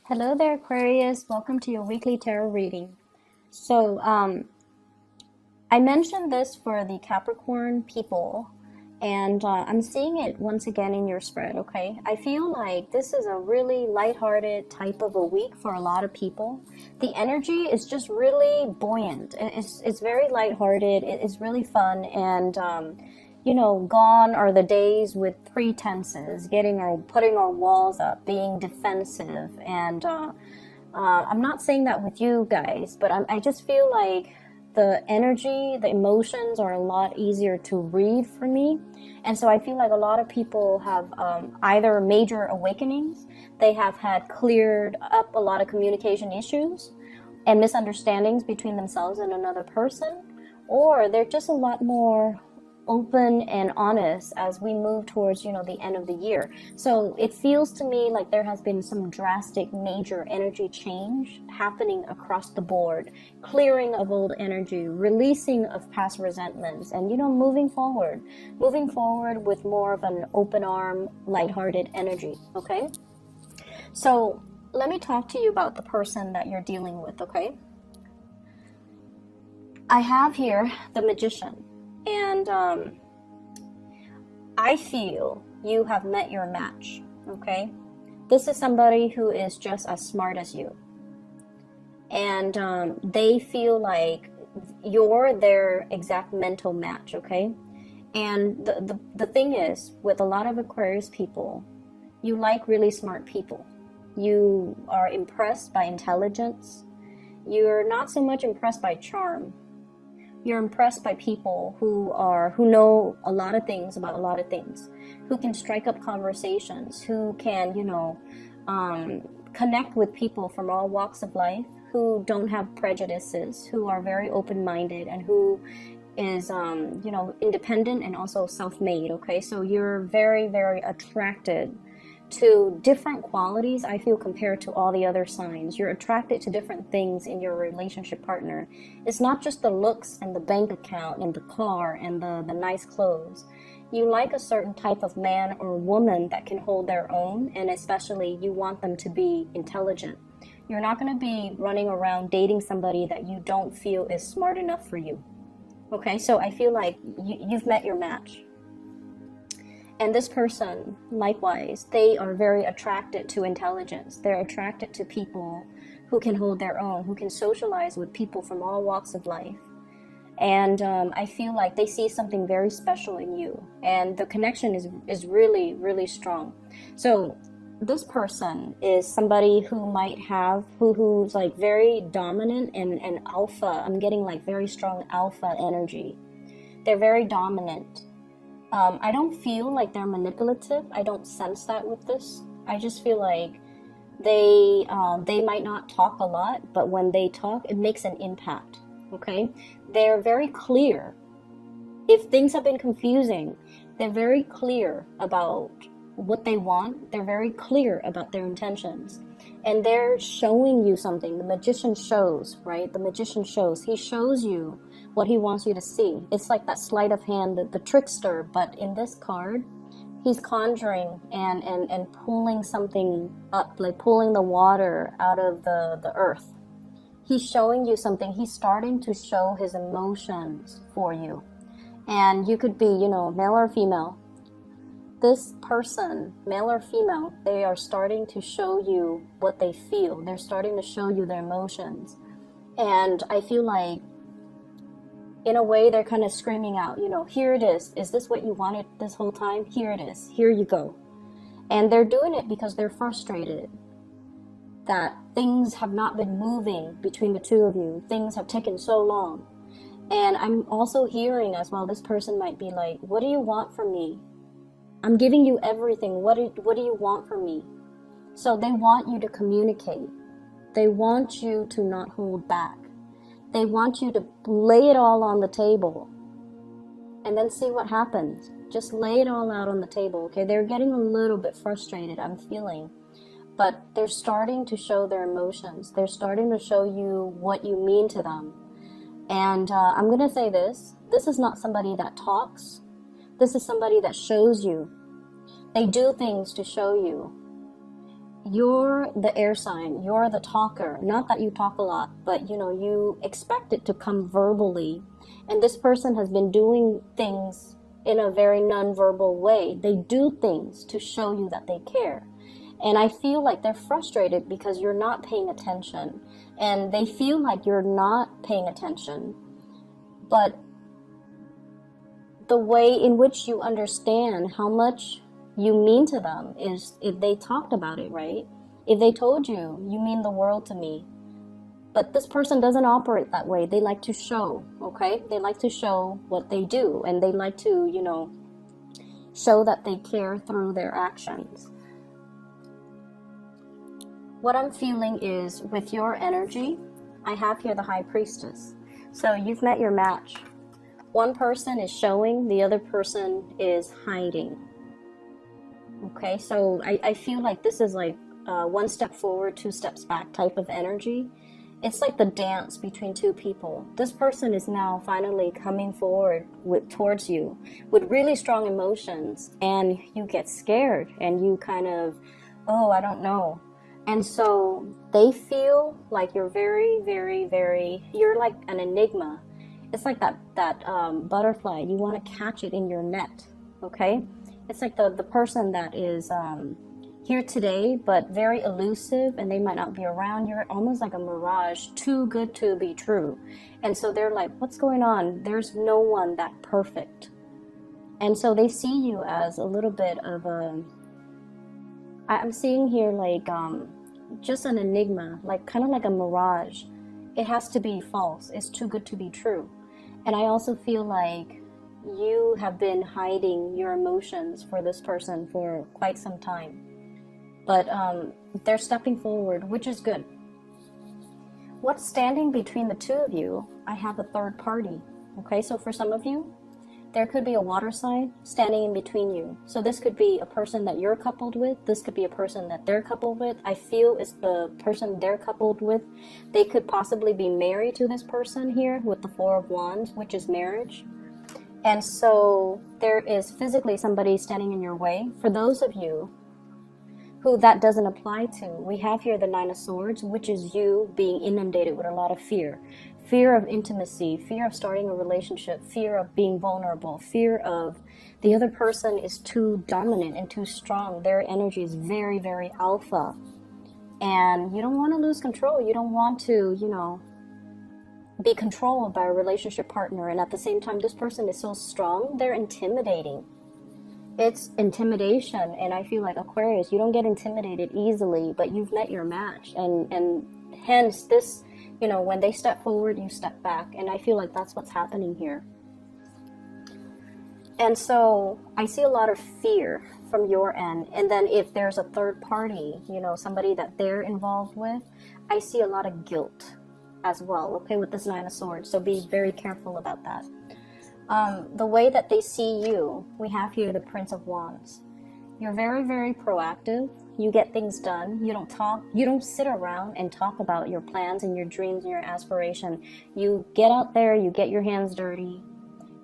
Hello there, Aquarius. Welcome to your weekly tarot reading. So, I mentioned this for the Capricorn people, and I'm seeing it once again in your spread, okay? I feel like this is a really lighthearted type of a week for a lot of people. The energy is just really buoyant. It's very lighthearted. It's really fun, and gone are the days with pretenses, putting our walls up, being defensive, and I'm not saying that with you guys, but I just feel like the energy, the emotions are a lot easier to read for me, and so I feel like a lot of people have either major awakenings, they have had cleared up a lot of communication issues and misunderstandings between themselves and another person, or they're just a lot more open and honest as we move towards the end of the year. So it feels to me like there has been some drastic major energy change happening across the board, clearing of old energy, releasing of past resentments, and moving forward with more of an open arm, lighthearted energy. Okay, so let me talk to you about the person that you're dealing with. Okay, I have here the Magician. And I feel you have met your match, okay? This is somebody who is just as smart as you. And they feel like you're their exact mental match, okay? And the thing is, with a lot of Aquarius people, you like really smart people. You are impressed by intelligence. You're not so much impressed by charm. You're impressed by people who know a lot of things about a lot of things, who can strike up conversations, who can, connect with people from all walks of life, who don't have prejudices, who are very open-minded, and who is, independent and also self-made, okay? So you're very, very attracted to different qualities, I feel, compared to all the other signs. You're attracted to different things in your relationship partner. It's not just the looks and the bank account and the car and the nice clothes. You like a certain type of man or woman that can hold their own, and especially you want them to be intelligent. You're not going to be running around dating somebody that you don't feel is smart enough for you. Okay, so I feel like you've met your match. And this person, likewise, they are very attracted to intelligence. They're attracted to people who can hold their own, who can socialize with people from all walks of life. And I feel like they see something very special in you. And the connection is really, really strong. So this person is somebody who might have, who's like very dominant and alpha. I'm getting like very strong alpha energy. They're very dominant. I don't feel like they're manipulative. I don't sense that with this. I just feel like they might not talk a lot, but when they talk, it makes an impact, okay? They're very clear. If things have been confusing, they're very clear about what they want. They're very clear about their intentions. And they're showing you something. The Magician shows, right? The Magician shows. He shows you what he wants you to see. It's like that sleight of hand, the trickster, but in this card, he's conjuring and pulling something up, like pulling the water out of the earth. He's showing you something. He's starting to show his emotions for you. And you could be, male or female. This person, male or female, they are starting to show you what they feel. They're starting to show you their emotions. And I feel like, in a way, they're kind of screaming out, here it is. Is this what you wanted this whole time? Here it is. Here you go. And they're doing it because they're frustrated that things have not been moving between the two of you. Things have taken so long. And I'm also hearing as well, this person might be like, what do you want from me? I'm giving you everything. What do you want from me? So they want you to communicate. They want you to not hold back. They want you to lay it all on the table and then see what happens. Just lay it all out on the table, okay? They're getting a little bit frustrated, I'm feeling. But they're starting to show their emotions. They're starting to show you what you mean to them. And I'm going to say this. This is not somebody that talks. This is somebody that shows you. They do things to show you. you're the air sign, you're the talker. Not that you talk a lot, but you expect it to come verbally. And this person has been doing things in a very non-verbal way. They do things to show you that they care. And I feel like they're frustrated because you're not paying attention. And they feel like you're not paying attention. But the way in which you understand how much you mean to them is if they talked about it, right? If they told you, you mean the world to me. But this person doesn't operate that way. They like to show, okay? They like to show what they do. And they like to, show that they care through their actions. What I'm feeling is with your energy, I have here the High Priestess. So you've met your match. One person is showing, the other person is hiding. Okay, so I feel like this is like one step forward, two steps back type of energy. It's like the dance between two people. This person is now finally coming forward towards you with really strong emotions, and you get scared and you kind of, oh, I don't know. And so they feel like you're very, very, very, you're like an enigma. It's like that butterfly. You want to catch it in your net, okay? It's like the person that is here today, but very elusive, and they might not be around. You're almost like a mirage, too good to be true. And so they're like, what's going on? There's no one that perfect. And so they see you as a little bit of I'm seeing here like just an enigma, like kind of like a mirage. It has to be false. It's too good to be true. And I also feel like you have been hiding your emotions for this person for quite some time. But they're stepping forward, which is good. What's standing between the two of you? I have a third party. Okay, so for some of you, there could be a water sign standing in between you. So this could be a person that you're coupled with. This could be a person that they're coupled with. I feel it's the person they're coupled with. They could possibly be married to this person here with the Four of Wands, which is marriage. And so there is physically somebody standing in your way. For those of you who that doesn't apply to, we have here the Nine of Swords, which is you being inundated with a lot of fear. Fear of intimacy, fear of starting a relationship, fear of being vulnerable, fear of the other person is too dominant and too strong. Their energy is very, very alpha. And you don't want to lose control. You don't want to, be controlled by a relationship partner. And at the same time, this person is so strong, they're intimidating. It's intimidation, and I feel like Aquarius, you don't get intimidated easily, but you've met your match, and hence this, when they step forward, you step back, and I feel like that's what's happening here. And so I see a lot of fear from your end, and then if there's a third party, somebody that they're involved with, I see a lot of guilt as well, okay, with this Nine of Swords, so be very careful about that. The way that they see you, we have here the Prince of Wands. You're very, very proactive. You get things done. You don't talk. You don't sit around and talk about your plans and your dreams and your aspiration. You get out there, you get your hands dirty.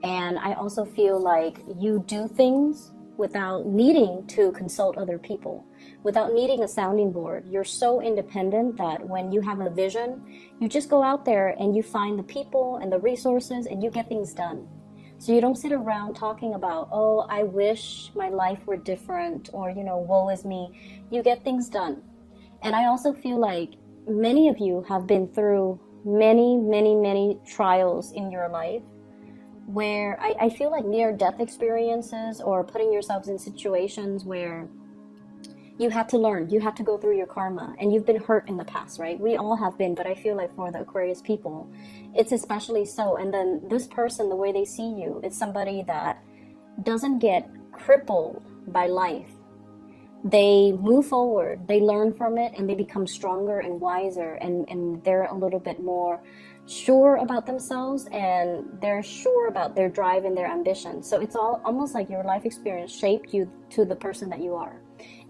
And I also feel like you do things without needing to consult other people, without needing a sounding board. You're so independent that when you have a vision, you just go out there and you find the people and the resources and you get things done. So you don't sit around talking about, oh, I wish my life were different, or, woe is me. You get things done. And I also feel like many of you have been through many, many, many trials in your life where I feel like near-death experiences or putting yourselves in situations where you had to learn, you had to go through your karma, and you've been hurt in the past, right? We all have been, but I feel like for the Aquarius people, it's especially so. And then this person, the way they see you, it's somebody that doesn't get crippled by life. They move forward, they learn from it, and they become stronger and wiser, and they're a little bit more sure about themselves, and they're sure about their drive and their ambition. So it's all almost like your life experience shaped you to the person that you are.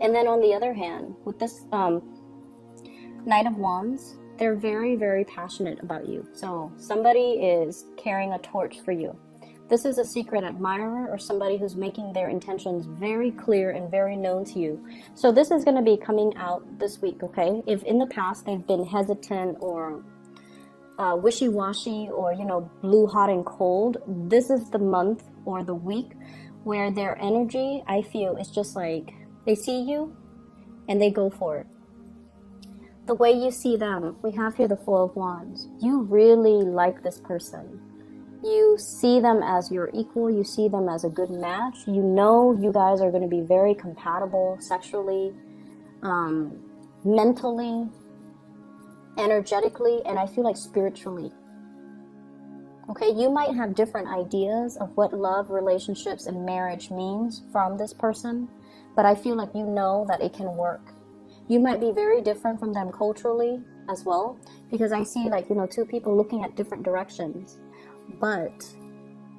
And then on the other hand, with this Knight of Wands, they're very, very passionate about you. So somebody is carrying a torch for you. This is a secret admirer or somebody who's making their intentions very clear and very known to you. So this is going to be coming out this week, okay? If in the past they've been hesitant or wishy-washy or, you know, blue, hot, and cold, this is the month or the week where their energy, I feel, is just like they see you and they go for it. The way you see them, we have here the Four of Wands. You really like this person. You see them as your equal. You see them as a good match. You know you guys are going to be very compatible sexually, mentally, energetically, and I feel like spiritually. Okay, you might have different ideas of what love, relationships, and marriage means from this person, but I feel like you know that it can work. You might be very different from them culturally as well, because I see, like, you know, two people looking at different directions, but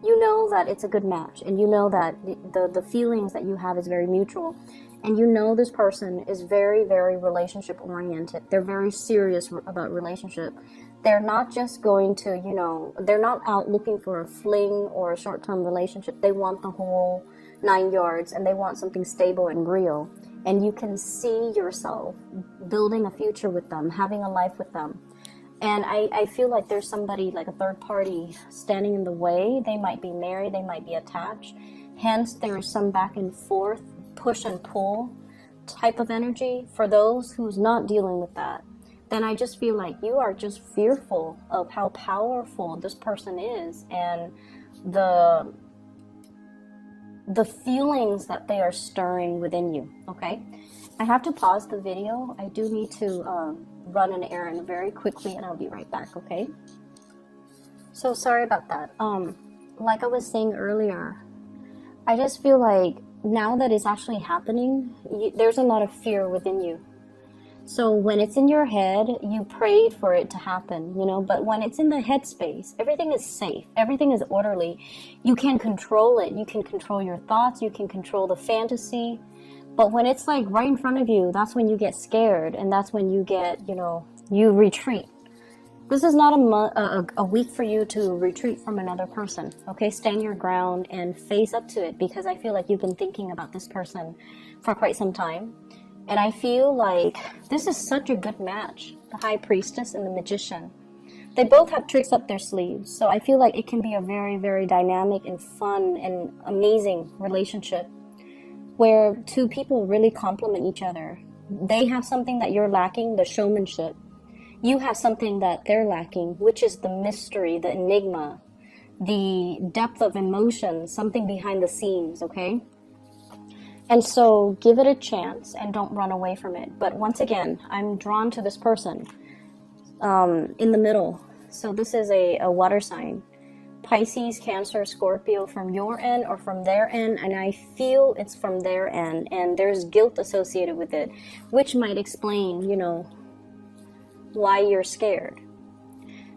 you know that it's a good match, and you know that the feelings that you have is very mutual, and you know this person is very, very relationship oriented. They're very serious about relationship. They're not just going to, you know, they're not out looking for a fling or a short-term relationship. They want the whole 9 yards, and they want something stable and real. And you can see yourself building a future with them, having a life with them. And I feel like there's somebody, like a third party, standing in the way. They might be married, they might be attached. Hence, there is some back and forth, push and pull type of energy. For those who's not dealing with that, then I just feel like you are just fearful of how powerful this person is and the feelings that they are stirring within you, okay? I have to pause the video. I do need to run an errand very quickly, and I'll be right back, okay? So sorry about that. Like I was saying earlier, I just feel like now that it's actually happening, there's a lot of fear within you. So when it's in your head, you prayed for it to happen, you know, but when it's in the headspace, everything is safe, everything is orderly. You can control it. You can control your thoughts. You can control the fantasy. But when it's like right in front of you, that's when you get scared, and that's when you get, you know, you retreat. This is not a week for you to retreat from another person, okay? Stand your ground and face up to it, because I feel like you've been thinking about this person for quite some time. And I feel like this is such a good match, the High Priestess and the Magician. They both have tricks up their sleeves, so I feel like it can be a very, very dynamic and fun and amazing relationship where two people really complement each other. They have something that you're lacking, the showmanship. You have something that they're lacking, which is the mystery, the enigma, the depth of emotion, something behind the scenes, okay? And so give it a chance and don't run away from it. But once again, I'm drawn to this person in the middle. So this is a water sign. Pisces, Cancer, Scorpio from your end or from their end. And I feel it's from their end. And there's guilt associated with it, which might explain, you know, why you're scared.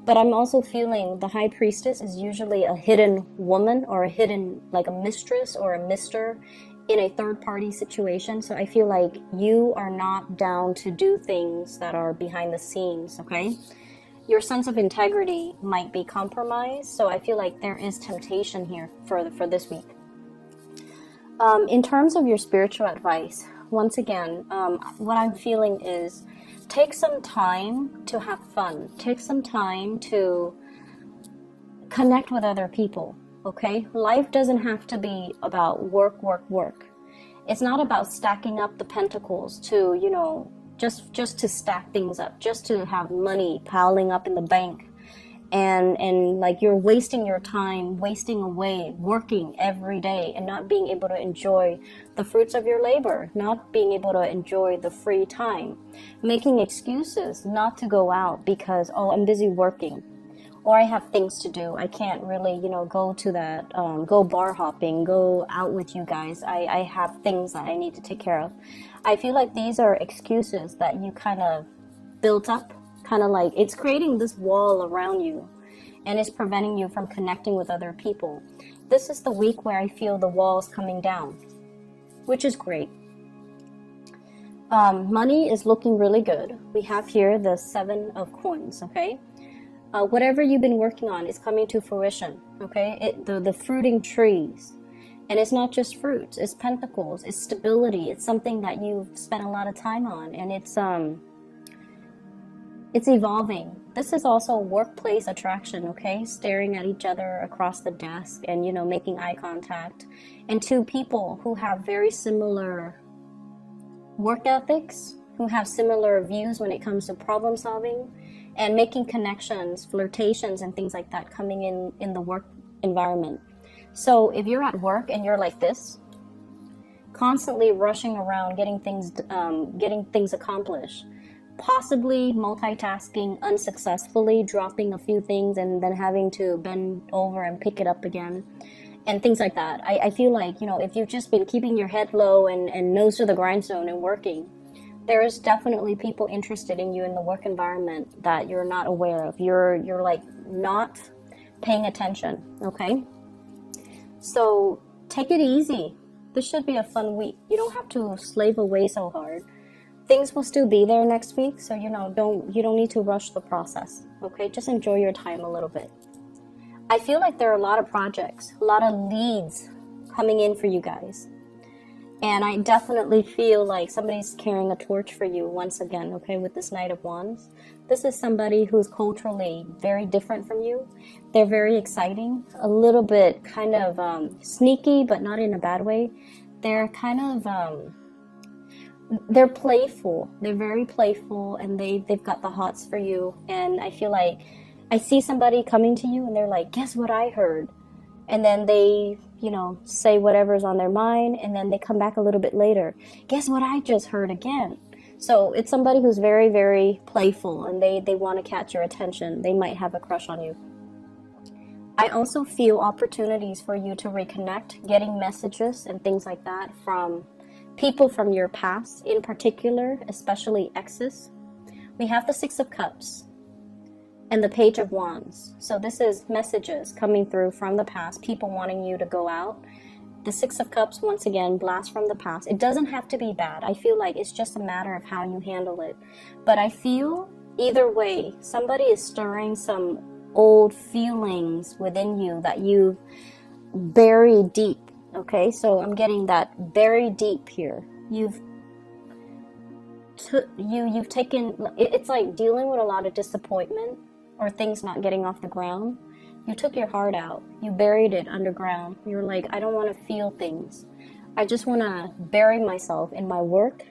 But I'm also feeling the High Priestess is usually a hidden woman or a hidden, like a mistress or a mister in a third-party situation. So I feel like you are not down to do things that are behind the scenes, okay? Your sense of integrity might be compromised, so I feel like there is temptation here for this week. In terms of your spiritual advice, once again, what I'm feeling is take some time to have fun. Take some time to connect with other people. Okay, life doesn't have to be about work, work, work. It's not about stacking up the pentacles to, you know, just to stack things up, just to have money piling up in the bank. And like you're wasting your time, wasting away, working every day and not being able to enjoy the fruits of your labor, not being able to enjoy the free time, making excuses not to go out because, oh, I'm busy working. Or I have things to do. I can't really, you know, go to that, go bar hopping, go out with you guys. I have things that I need to take care of. I feel like these are excuses that you kind of built up, kind of like it's creating this wall around you and it's preventing you from connecting with other people. This is the week where I feel the walls coming down, which is great. Money is looking really good. We have here the 7 of coins, okay? Whatever you've been working on is coming to fruition, okay? The fruiting trees. And it's not just fruits, it's pentacles, it's stability, it's something that you've spent a lot of time on, and it's evolving. This is also workplace attraction, okay? Staring at each other across the desk and, you know, making eye contact. And two people who have very similar work ethics, who have similar views when it comes to problem solving and making connections, flirtations, and things like that coming in the work environment. So if you're at work and you're like this, constantly rushing around, getting things accomplished, possibly multitasking unsuccessfully, dropping a few things and then having to bend over and pick it up again, and things like that. I feel like, you know, if you've just been keeping your head low and nose to the grindstone and working, there is definitely people interested in you in the work environment that you're not aware of. You're like not paying attention, okay? So take it easy. This should be a fun week. You don't have to slave away so hard. Things will still be there next week, so you don't need to rush the process, okay? Just enjoy your time a little bit. I feel like there are a lot of projects, a lot of leads coming in for you guys. And I definitely feel like somebody's carrying a torch for you once again, okay, with this Knight of Wands. This is somebody who's culturally very different from you. They're very exciting, a little bit kind of sneaky, but not in a bad way. They're kind of, they're playful. They're very playful, and they've got the hots for you. And I feel like I see somebody coming to you and they're like, guess what I heard? And then they, you know, say whatever's on their mind, and then they come back a little bit later. Guess what I just heard again? So it's somebody who's very, very playful, and they want to catch your attention. They might have a crush on you. I also feel opportunities for you to reconnect, getting messages and things like that from people from your past, in particular, especially exes. We have the Six of Cups and the Page of Wands. So this is messages coming through from the past, people wanting you to go out. The Six of Cups, once again, blast from the past. It doesn't have to be bad. I feel like it's just a matter of how you handle it. But I feel either way, somebody is stirring some old feelings within you that you've buried deep. Okay, so I'm getting that buried deep here. You've taken, it's like dealing with a lot of disappointment or things not getting off the ground. You took your heart out. You buried it underground. You're like, I don't want to feel things. I just want to bury myself in my work,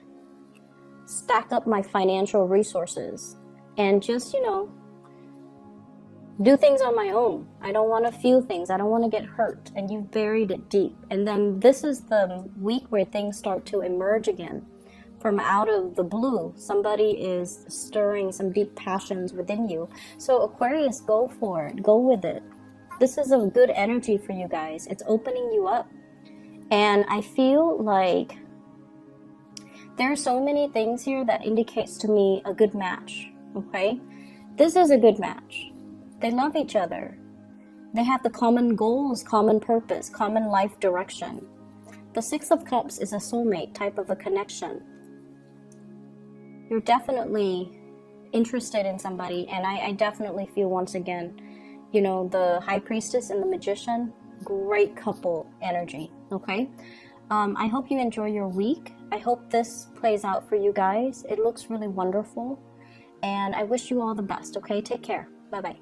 stack up my financial resources, and just, you know, do things on my own. I don't want to feel things. I don't want to get hurt. And you've buried it deep. And then this is the week where things start to emerge again. From out of the blue, somebody is stirring some deep passions within you. So Aquarius, go for it. Go with it. This is a good energy for you guys. It's opening you up. And I feel like there are so many things here that indicates to me a good match. Okay? This is a good match. They love each other. They have the common goals, common purpose, common life direction. The Six of Cups is a soulmate type of a connection. You're definitely interested in somebody, and I definitely feel, once again, you know, the High Priestess and the Magician, great couple energy, okay? I hope you enjoy your week. I hope this plays out for you guys. It looks really wonderful, and I wish you all the best, okay? Take care. Bye-bye.